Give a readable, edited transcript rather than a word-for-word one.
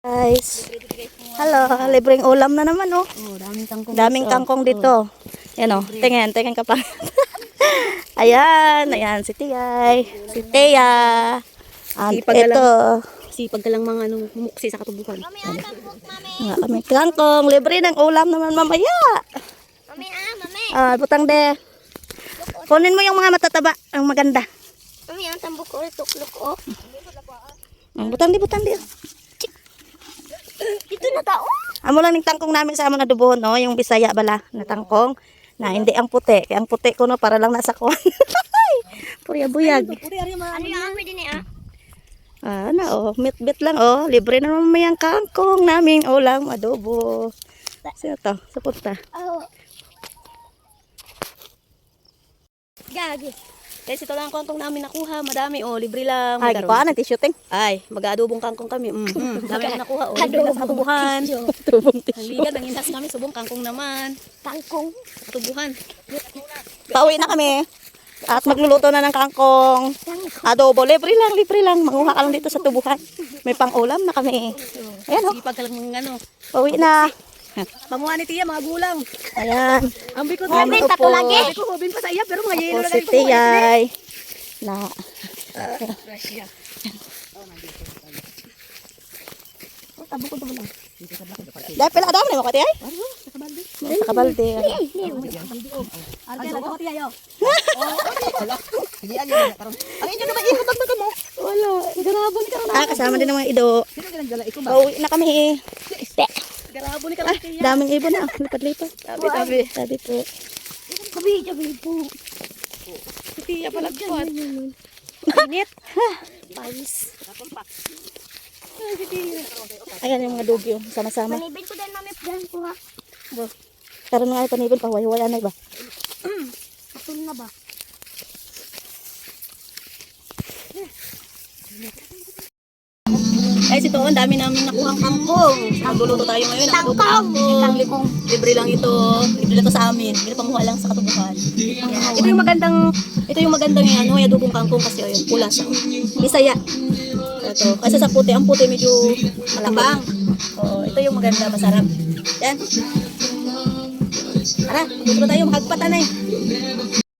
Guys, hello, libreng ulam na naman oh. Oh, daming kangkong. Daming kangkong dito. Yan oh, tingin ka pa. Ayan si Tiyay, si Teya. At ito, Sipag ka lang mga mumuksi sa katubukan. nga kami kangkong, libre ng ulam naman mamaya. Mami. Butang de. Kunin mo yung mga matataba, ang maganda. Mami, ang tambok ko, tuklok ko. Butang di. Dito na tao. Amo lang ng tangkong namin sa among adobohon, no, yung Bisaya bala na tangkong na hindi ang puti. Kaya ang puti ko no para lang nasa kuwan. Purya buyag. Ano yung pwede niya? Meat lang oh. Libre na naman may ang kangkong namin ulam adobo. Sino to? Supunta. Oh. Gagi. Guys, ito lang ang kangkong namin nakuha. Madami, oh. Libre lang. Ay, kuha na shooting. Ay, mag-aadobong kangkong kami. Dami na nakuha, oh. Libre Adobo. lang sa katubuhan. Tubong Ang ligan, ang intas namin, subong kangkong naman. Kangkong. Sa katubuhan. Pauwi na kami. At magluluto na ng kangkong. Adobo, libre lang. Manguha ka lang dito sa tubuhan. May pang-ulam na kami. Ayan oh. Sipag ka lang mga Pauwi na. Pamuha ni Tia, mga gulang. Ayan. Ambi ko Ayan, Mami, upo. tato lagi. Sabi ko, hubin pa sa iya, pero mga Opo, yelo na si lang. Tiyay. Na. Tabo ko naman lang. Dahil pala adam na mo ka Tiyay? Sa kabalde. Arga ko Tia, yo. Wala. Garabon ka na. Kasama din ng mga ido. Pauwi na kami. Garabo ni ka Tia. Daming ibon na. Lipat-lipat. Tabi po. Gabi po. Si Tia pala po. Init. Pais. Ayan yung mga dugyo. Sama-sama. Manibin ko din, mami. Diyan ko ha. Karoon nga ito nibin pa. Huway-huway anay ba? Atul na ba? Guys, ito ang dami namin nakuhang kangkong. Magluluto tayo ngayon. Kangkong. Libre lang ito. Libre lang ito sa amin. Hindi pamuha lang sa katubuhan. Ito yung magandang yan. May adobong kangkong kasi ayun, pula siya. Bisaya. Ito. Kasi sa puti, ang puti medyo malabang. Oo, ito yung maganda, masarap. Yan. Tara, dito na tayo, makagpata na eh.